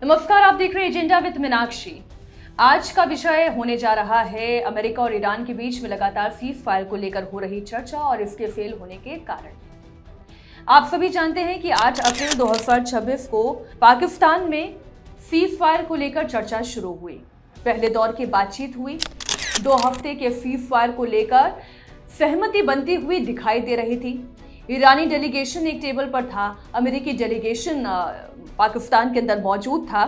नमस्कार, आप देख रहे हैं एजेंडा विद मीनाक्षी। आज का विषय होने जा रहा है अमेरिका और ईरान के बीच में लगातार सीज फायर को लेकर हो रही चर्चा और इसके फेल होने के कारण। आप सभी जानते हैं कि 8 अप्रैल 2026 को पाकिस्तान में सीज फायर को लेकर चर्चा शुरू हुई। पहले दौर की बातचीत हुई। 2 हफ्ते के सीज फायर को लेकर सहमति बनती हुई दिखाई दे रही थी। ईरानी डेलीगेशन एक टेबल पर था, अमेरिकी डेलीगेशन पाकिस्तान के अंदर मौजूद था,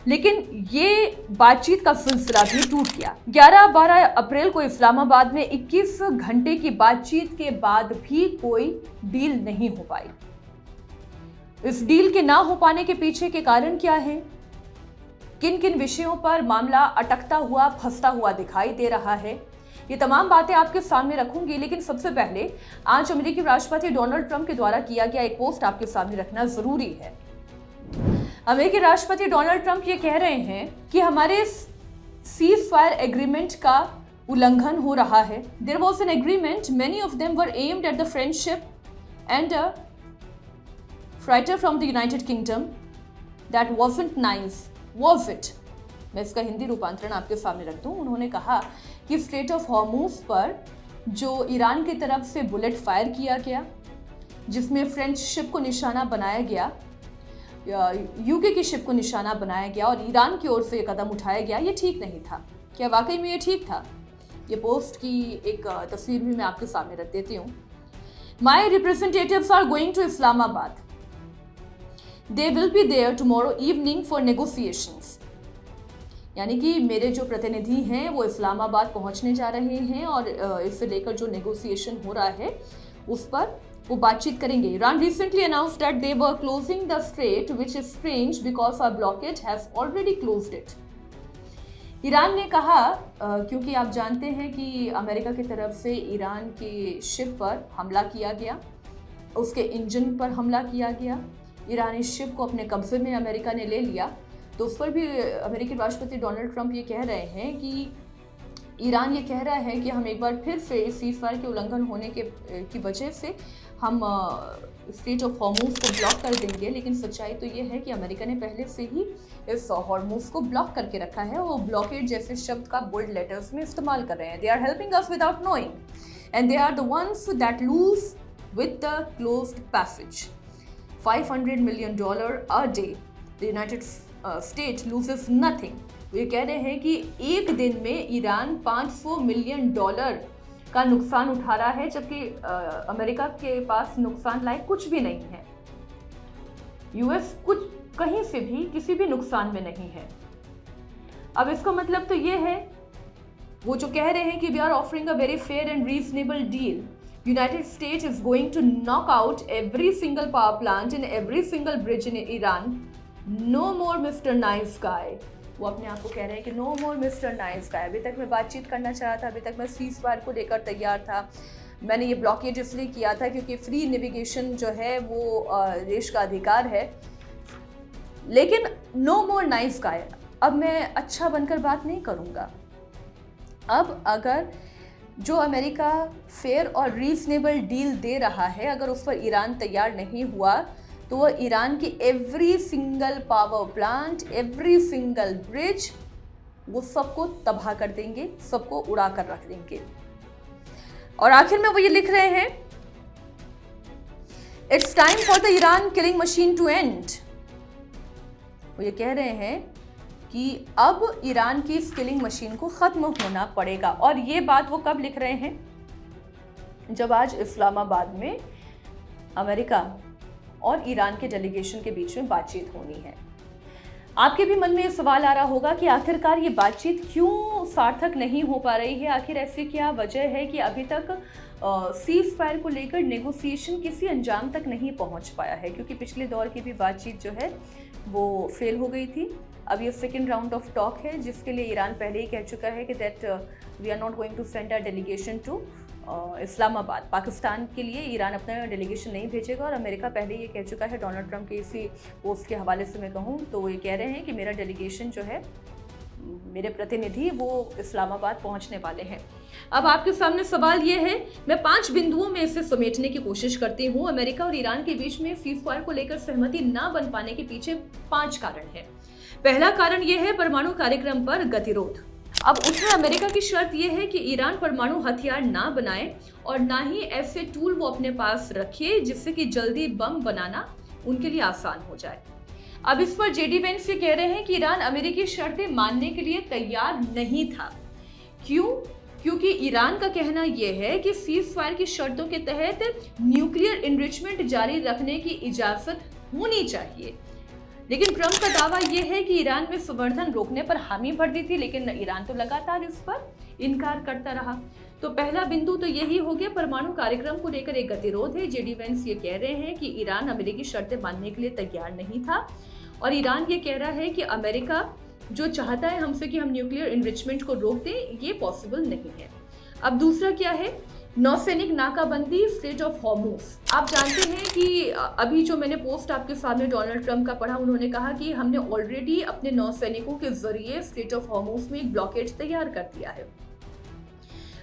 लेकिन ये बातचीत का सिलसिला भी टूट गया। 11-12 अप्रैल को इस्लामाबाद में 21 घंटे की बातचीत के बाद भी कोई डील नहीं हो पाई। इस डील के ना हो पाने के पीछे के कारण क्या है? किन किन विषयों पर मामला अटकता हुआ, फंसता हुआ दिखाई दे रहा है? ये तमाम बातें आपके सामने रखूंगी, लेकिन सबसे पहले आज अमेरिकी राष्ट्रपति डोनाल्ड ट्रंप के द्वारा किया गया एक पोस्ट आपके सामने रखना जरूरी है। अमेरिकी राष्ट्रपति डोनाल्ड ट्रंप ये कह रहे हैं कि हमारे सीज फायर एग्रीमेंट का उल्लंघन हो रहा है। There was an agreement, many of them were aimed at the friendship and fighter from the United Kingdom that wasn't nice, was it? मैं इसका हिंदी रूपांतरण आपके सामने रख दूं। उन्होंने कहा कि स्ट्रेट ऑफ हॉर्मुज पर जो ईरान की तरफ से बुलेट फायर किया गया, जिसमें फ्रेंच शिप को निशाना बनाया गया, यूके की शिप को निशाना बनाया गया और ईरान की ओर से ये कदम उठाया गया, ये ठीक नहीं था। क्या वाकई में ये ठीक था? ये पोस्ट की एक तस्वीर भी मैं आपके सामने रख देती हूँ। My representatives are going to Islamabad, they will be there tomorrow evening for negotiations. यानी कि मेरे जो प्रतिनिधि हैं वो इस्लामाबाद पहुंचने जा रहे हैं और इससे लेकर जो नेगोशिएशन हो रहा है उस पर वो बातचीत करेंगे। Iran recently announced that they were closing the strait which is strange because our blockade has already closed it. Iran ने कहा क्योंकि आप जानते हैं कि अमेरिका की तरफ से ईरान की शिप पर हमला किया गया, उसके इंजन पर हमला किया गया, ईरानी शिप को अपने कब्जे में अमेरिका ने ले लिया। तो उस पर भी अमेरिकी राष्ट्रपति डोनाल्ड ट्रंप ये कह रहे हैं कि ईरान ये कह रहा है कि हम एक बार फिर से सीज फायर के उल्लंघन होने की वजह से हम स्ट्रेट ऑफ हॉर्मुज को ब्लॉक कर देंगे। लेकिन सच्चाई तो ये है कि अमेरिका ने पहले से ही इस हॉर्मुज को ब्लॉक करके रखा है। वो ब्लॉकेड जैसे शब्द का बोल्ड लेटर्स में इस्तेमाल कर रहे हैं। They are helping us without knowing and they are the ones that lose with the closed passage. $500 million a day, the United States loses nothing। ये कह रहे हैं कि एक दिन में ईरान $500 मिलियन का नुकसान उठा रहा है, जबकि अमेरिका के पास नुकसान लायक कुछ भी नहीं है। यूएस कुछ कहीं से भी किसी भी नुकसान में नहीं है। अब इसका मतलब तो ये है, वो जो कह रहे हैं कि we are offering a very fair and reasonable deal, United States is going to knock out every single power plant and every single bridge in Iran. No more Mr. Nice Guy। वो अपने आप को कह रहे हैं कि no more Mr. Nice Guy। अभी तक मैं बातचीत करना चाह रहा था, अभी तक मैं सीज फायर को लेकर तैयार था। मैंने ये ब्लॉकेज इसलिए किया था क्योंकि फ्री नेविगेशन जो है वो देश का अधिकार है। लेकिन no more nice guy, अब मैं अच्छा बनकर बात नहीं करूँगा। अब अगर जो अमेरिका फेयर और रीजनेबल डील दे रहा है, अगर उस पर ईरान तैयार नहीं हुआ तो वह ईरान की every single power plant, every single bridge, वो सबको तबाह कर देंगे, सबको उड़ा कर रख देंगे। और आखिर में वो ये लिख रहे हैं, it's time for the Iran killing machine to end. वो ये कह रहे हैं कि अब ईरान की इस किलिंग मशीन को ख़त्म होना पड़ेगा। और ये बात वो कब लिख रहे हैं? जब आज इस्लामाबाद में अमेरिका और ईरान के डेलीगेशन के बीच में बातचीत होनी है। आपके भी मन में ये सवाल आ रहा होगा कि आखिरकार ये बातचीत क्यों सार्थक नहीं हो पा रही है? आखिर ऐसी क्या वजह है कि अभी तक सीज फायर को लेकर नेगोशिएशन किसी अंजाम तक नहीं पहुंच पाया है? क्योंकि पिछले दौर की भी बातचीत जो है वो फेल हो गई थी। अब ये सेकेंड राउंड ऑफ टॉक है, जिसके लिए ईरान पहले ही कह चुका है कि that we are not going to send a delegation to Islamabad. Pakistan के लिए ईरान अपना डेलीगेशन नहीं भेजेगा और अमेरिका पहले ये कह चुका है। डोनाल्ड ट्रंप के इसी पोस्ट के हवाले से मैं कहूँ तो वो ये कह रहे हैं कि मेरा डेलीगेशन जो है, मेरे प्रतिनिधि वो इस्लामाबाद पहुँचने वाले हैं। अब आपके सामने सवाल ये है, मैं 5 बिंदुओं में इसे समेटने की कोशिश करती हूँ। अमेरिका और ईरान के बीच में सीज़फायर को लेकर सहमति ना बन पाने के पीछे 5 कारण हैं। पहला कारण यह है परमाणु कार्यक्रम पर गतिरोध। अब उसमें अमेरिका की शर्त यह है कि ईरान परमाणु हथियार ना बनाए और ना ही ऐसे टूल वो अपने पास रखे जिससे कि जल्दी बम बनाना उनके लिए आसान हो जाए। अब इस पर जेडी वेंस ये कह रहे हैं कि ईरान अमेरिकी शर्तें मानने के लिए तैयार नहीं था। क्यों? क्योंकि ईरान का कहना यह है कि सीज फायर की शर्तों के तहत न्यूक्लियर इनरिचमेंट जारी रखने की इजाजत होनी चाहिए। लेकिन ट्रंप का दावा यह है कि ईरान में संवर्धन रोकने पर हामी भर दी थी, लेकिन ईरान तो लगातार इस पर इनकार करता रहा। तो पहला बिंदु तो यही हो गया, परमाणु कार्यक्रम को लेकर एक गतिरोध है। जेडी वेंस ये कह रहे हैं कि ईरान अमेरिकी शर्तें मानने के लिए तैयार नहीं था और ईरान ये कह रहा है कि अमेरिका जो चाहता है हमसे कि हम न्यूक्लियर इनरिचमेंट को रोक दें, ये पॉसिबल नहीं है। अब दूसरा क्या है, नौसैनिक नाकाबंदी स्ट्रेट ऑफ हॉर्मुज। आप जानते हैं कि अभी जो मैंने पोस्ट आपके सामने डोनाल्ड ट्रंप का पढ़ा, उन्होंने कहा कि हमने ऑलरेडी अपने नौसैनिकों के जरिए स्ट्रेट ऑफ हॉर्मुज में एक ब्लॉकेज तैयार कर दिया है।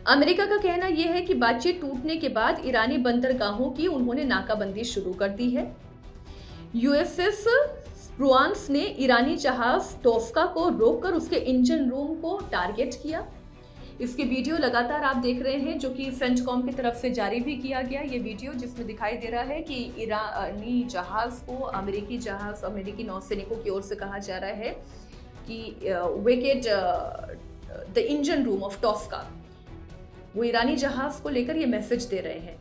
अमेरिका का कहना यह है कि बातचीत टूटने के बाद ईरानी बंदरगाहों की उन्होंने नाकाबंदी शुरू कर दी है। यूएसएस स्प्रुआंस ने ईरानी जहाज टोस्का को रोककर उसके इंजन रूम को टारगेट किया। इसके वीडियो लगातार आप देख रहे हैं, जो कि सेंटकॉम की तरफ से जारी भी किया गया। ये वीडियो जिसमें दिखाई दे रहा है कि ईरानी जहाज को अमेरिकी नौसैनिकों की ओर से कहा जा रहा है कि vacate the engine room of Tosca. वो ईरानी जहाज को लेकर ये मैसेज दे रहे हैं।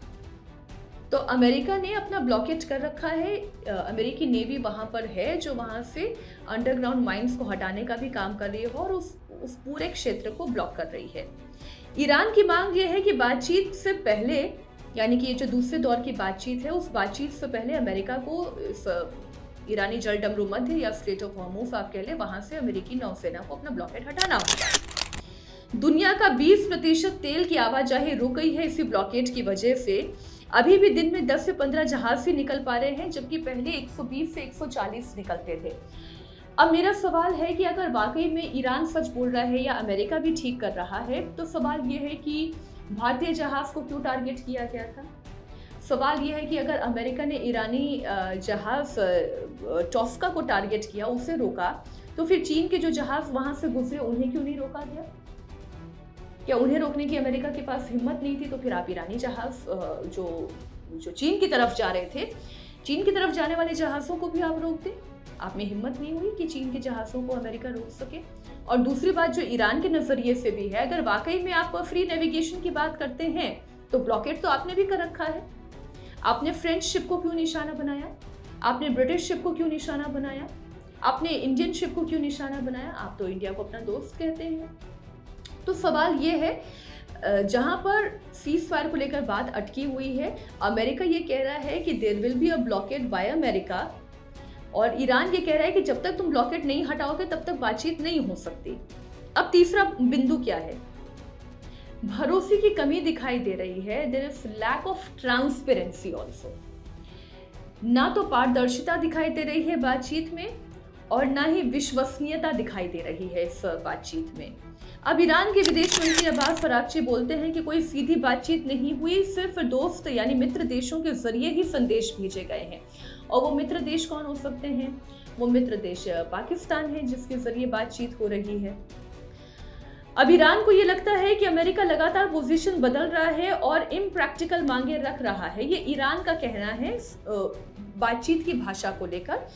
तो अमेरिका ने अपना ब्लॉकेट कर रखा है। अमेरिकी नेवी वहां पर है जो वहां से अंडरग्राउंड माइंस को हटाने का भी काम कर रही है और उस पूरे क्षेत्र को ब्लॉक कर रही है। ईरान की मांग यह है कि बातचीत से पहले, यानी कि ये जो दूसरे दौर की बातचीत है, उस बातचीत से पहले अमेरिका को इस ईरानी जल डमरू मध्य या स्ट्रेट ऑफ हॉर्मुज आप कह ले, वहां से अमेरिकी नौसेना को अपना ब्लॉकेट हटाना होगा। दुनिया का 20% तेल की आवाजाही रुक गई है इसी ब्लॉकेट की वजह से। अभी भी दिन में 10 से 15 जहाज ही निकल पा रहे हैं, जबकि पहले 120 से 140 निकलते थे। अब मेरा सवाल है कि अगर वाकई में ईरान सच बोल रहा है या अमेरिका भी ठीक कर रहा है, तो सवाल यह है कि भारतीय जहाज को क्यों टारगेट किया गया था। सवाल यह है कि अगर अमेरिका ने ईरानी जहाज टोस्का को टारगेट किया, उसे रोका, तो फिर चीन के जो जहाज वहां से गुजरे उन्हें क्यों नहीं रोका गया? क्या उन्हें रोकने की अमेरिका के पास हिम्मत नहीं थी? तो फिर आप ईरानी जहाज जो चीन की तरफ जा रहे थे, चीन की तरफ जाने वाले जहाज़ों को भी आप रोक दें। आप में हिम्मत नहीं हुई कि चीन के जहाज़ों को अमेरिका रोक सके। और दूसरी बात जो ईरान के नज़रिए से भी है, अगर वाकई में आप फ्री नेविगेशन की बात करते हैं तो ब्लॉकेट तो आपने भी कर रखा है। आपने फ्रेंच शिप को क्यों निशाना बनाया? आपने ब्रिटिश शिप को क्यों निशाना बनाया? आपने इंडियन शिप को क्यों निशाना बनाया? आप तो इंडिया को अपना दोस्त कहते हैं। तो सवाल ये है, जहां पर सीज फायर को लेकर बात अटकी हुई है, अमेरिका ये कह रहा है कि there will be a blockade by America, और ईरान ये कह रहा है कि जब तक तुम ब्लॉकेट नहीं हटाओगे तब तक बातचीत नहीं हो सकती। अब तीसरा बिंदु क्या है? भरोसे की कमी दिखाई दे रही है। There is lack of transparency also. ना तो पारदर्शिता दिखाई दे रही है बातचीत में और ना ही विश्वसनीयता दिखाई दे रही है इस बातचीत में। अब ईरान के विदेश मंत्री अब्बास अरागची बोलते हैं कि कोई सीधी बातचीत नहीं हुई, सिर्फ दोस्त यानी मित्र देशों के जरिए ही संदेश भेजे गए हैं। और वो मित्र देश कौन हो सकते हैं? वो मित्र देश पाकिस्तान है, जिसके जरिए बातचीत हो रही है। अब ईरान को ये लगता है कि अमेरिका लगातार पोजीशन बदल रहा है और इम्प्रैक्टिकल मांगे रख रहा है। ये ईरान का कहना है बातचीत की भाषा को लेकर,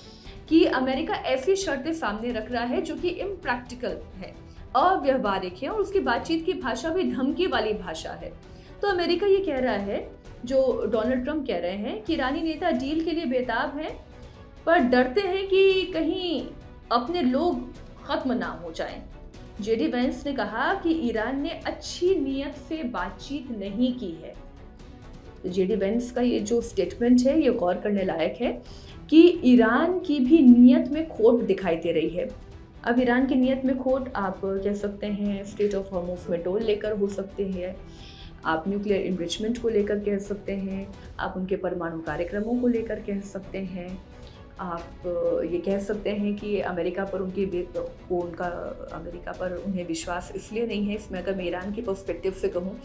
कि अमेरिका ऐसी शर्तें सामने रख रहा है जो कि इम्प्रैक्टिकल है, अव्यवहारिक है, और उसकी बातचीत की भाषा भी धमकी वाली भाषा है। तो अमेरिका ये कह रहा है, जो डोनाल्ड ट्रंप कह रहे हैं, कि ईरानी नेता डील के लिए बेताब हैं, पर डरते हैं कि कहीं अपने लोग खत्म ना हो जाएं। जेडी वेंस ने कहा कि ईरान ने अच्छी नीयत से बातचीत नहीं की है। तो जेडी वेंस का ये जो स्टेटमेंट है, ये गौर करने लायक है कि ईरान की भी नीयत में खोट दिखाई दे रही है। अब ईरान की नीयत में खोट आप कह सकते हैं स्ट्रेट ऑफ हॉर्मुज में टोल लेकर हो सकते हैं, आप न्यूक्लियर इनरिचमेंट को लेकर कह सकते हैं, आप उनके परमाणु कार्यक्रमों को लेकर कह सकते हैं, आप ये कह सकते हैं कि अमेरिका पर अमेरिका पर उन्हें विश्वास इसलिए नहीं है। इसमें अगर मैं ईरान के पर्सपेक्टिव से कहूँ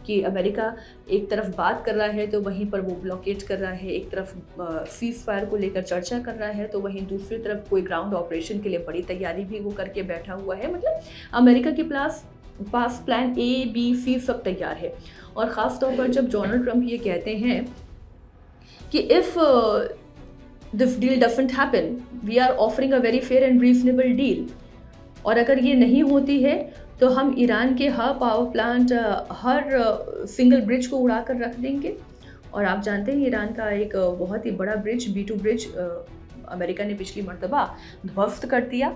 कि अमेरिका एक तरफ बात कर रहा है तो वहीं पर वो ब्लॉकेट कर रहा है, एक तरफ सीज़ फायर को लेकर चर्चा कर रहा है तो वहीं दूसरी तरफ कोई ग्राउंड ऑपरेशन के लिए बड़ी तैयारी भी वो करके बैठा हुआ है। मतलब अमेरिका के पास प्लान A, B, C सब तैयार है। और ख़ास तौर पर जब डोनाल्ड ट्रंप ये कहते हैं कि if this deal doesn't happen we are offering a very fair and reasonable deal, और अगर ये नहीं होती है तो हम ईरान के हर पावर प्लांट, हर सिंगल ब्रिज को उड़ा कर रख देंगे। और आप जानते हैं ईरान का एक बहुत ही बड़ा ब्रिज, B2 ब्रिज, अमेरिका ने पिछली मर्तबा ध्वस्त कर दिया।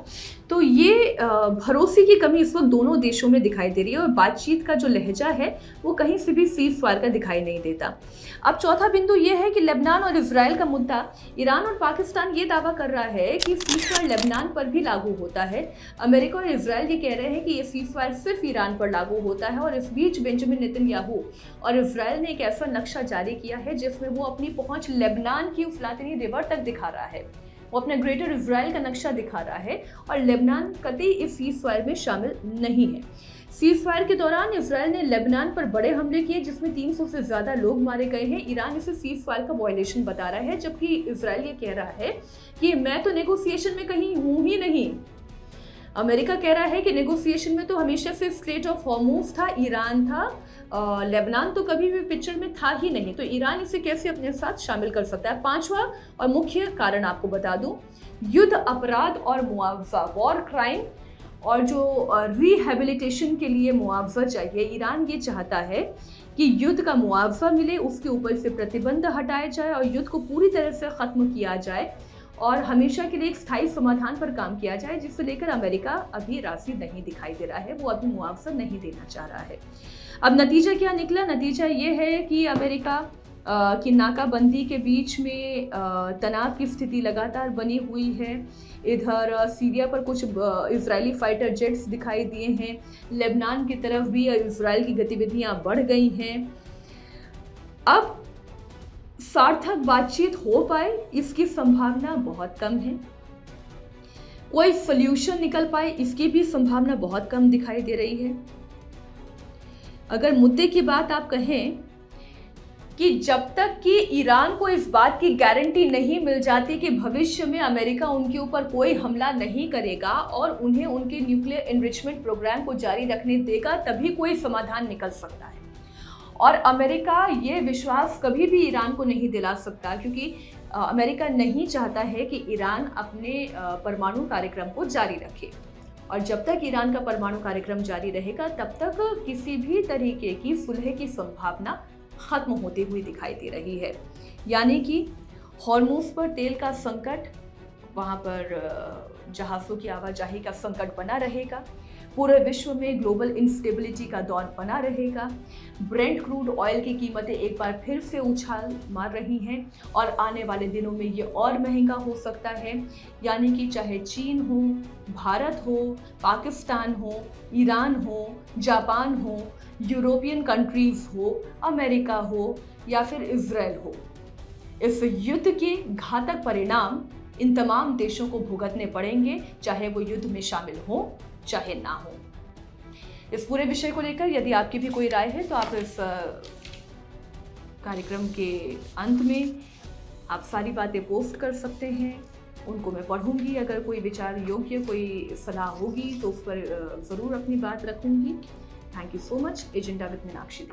तो ये भरोसे की कमी इस वक्त दोनों देशों में दिखाई दे रही है और बातचीत का जो लहजा है वो कहीं से भी सीज़ फायर का दिखाई नहीं देता। अब चौथा बिंदु ये है कि लेबनान और इजराइल का मुद्दा। ईरान और पाकिस्तान ये दावा कर रहा है कि सीज़ फायर लेबनान पर भी लागू होता है। अमेरिका और इजराइल ये कह रहे हैं कि ये सीज़ फायर सिर्फ ईरान पर लागू होता है। और इस बीच बेंजामिन नेतन्याहू और इजराइल ने एक ऐसा नक्शा जारी किया है जिसमें वो अपनी पहुंच लेबनान की उफलातनी रिवर तक दिखा रहा है। वो अपने ग्रेटर इजराइल का नक्शा दिखा रहा है और लेबनान कतई इस सीज़ फायर में शामिल नहीं है। सीज़ फायर के दौरान इजराइल ने लेबनान पर बड़े हमले किए जिसमें 300 से ज़्यादा लोग मारे गए हैं। ईरान इसे सीज़ फायर का वायलेशन बता रहा है, जबकि इजराइल ये कह रहा है कि मैं तो नेगोशिएशन में कहीं हूँ ही नहीं। अमेरिका कह रहा है कि नेगोशिएशन में तो हमेशा से स्ट्रेट ऑफ हॉर्मुज था, ईरान था, लेबनान तो कभी भी पिक्चर में था ही नहीं। तो ईरान इसे कैसे अपने साथ शामिल कर सकता है। पांचवा और मुख्य कारण आपको बता दूं, युद्ध अपराध और मुआवजा, वॉर क्राइम और जो रिहेबिलिटेशन के लिए मुआवजा चाहिए। ईरान ये चाहता है कि युद्ध का मुआवजा मिले, उसके ऊपर से प्रतिबंध हटाए जाए और युद्ध को पूरी तरह से ख़त्म किया जाए और हमेशा के लिए एक स्थायी समाधान पर काम किया जाए, जिसे लेकर अमेरिका अभी राजी नहीं दिखाई दे रहा है। वो अभी मुआवजा नहीं देना चाह रहा है। अब नतीजा क्या निकला? नतीजा ये है कि अमेरिका की नाकाबंदी के बीच में तनाव की स्थिति लगातार बनी हुई है। इधर सीरिया पर कुछ इजरायली फाइटर जेट्स दिखाई दिए हैं। लेबनान की तरफ भी इजराइल की गतिविधियां बढ़ गई हैं। अब सार्थक बातचीत हो पाए इसकी संभावना बहुत कम है। कोई सॉल्यूशन निकल पाए इसकी भी संभावना बहुत कम दिखाई दे रही है। अगर मुद्दे की बात आप कहें कि जब तक कि ईरान को इस बात की गारंटी नहीं मिल जाती कि भविष्य में अमेरिका उनके ऊपर कोई हमला नहीं करेगा और उन्हें उनके न्यूक्लियर एनरिचमेंट प्रोग्राम को जारी रखने देगा, तभी कोई समाधान निकल सकता है। और अमेरिका ये विश्वास कभी भी ईरान को नहीं दिला सकता, क्योंकि अमेरिका नहीं चाहता है कि ईरान अपने परमाणु कार्यक्रम को जारी रखे। और जब तक ईरान का परमाणु कार्यक्रम जारी रहेगा तब तक किसी भी तरीके की सुलह की संभावना खत्म होती हुई दिखाई दे रही है। यानी कि हॉर्मुज पर तेल का संकट, वहाँ पर जहाज़ों की आवाजाही का संकट बना रहेगा। पूरे विश्व में ग्लोबल इंस्टेबिलिटी का दौर बना रहेगा। ब्रेंट क्रूड ऑयल की कीमतें एक बार फिर से उछाल मार रही हैं और आने वाले दिनों में ये और महंगा हो सकता है। यानी कि चाहे चीन हो, भारत हो, पाकिस्तान हो, ईरान हो, जापान हो, यूरोपियन कंट्रीज़ हो, अमेरिका हो या फिर इजराइल हो, इस युद्ध के घातक परिणाम इन तमाम देशों को भुगतने पड़ेंगे, चाहे वो युद्ध में शामिल हो चाहे ना हो। इस पूरे विषय को लेकर यदि आपकी भी कोई राय है तो आप इस कार्यक्रम के अंत में आप सारी बातें पोस्ट कर सकते हैं, उनको मैं पढ़ूंगी। अगर कोई विचार योग्य कोई सलाह होगी तो उस पर ज़रूर अपनी बात रखूंगी। Thank you so much. Agenda with Meenakshi.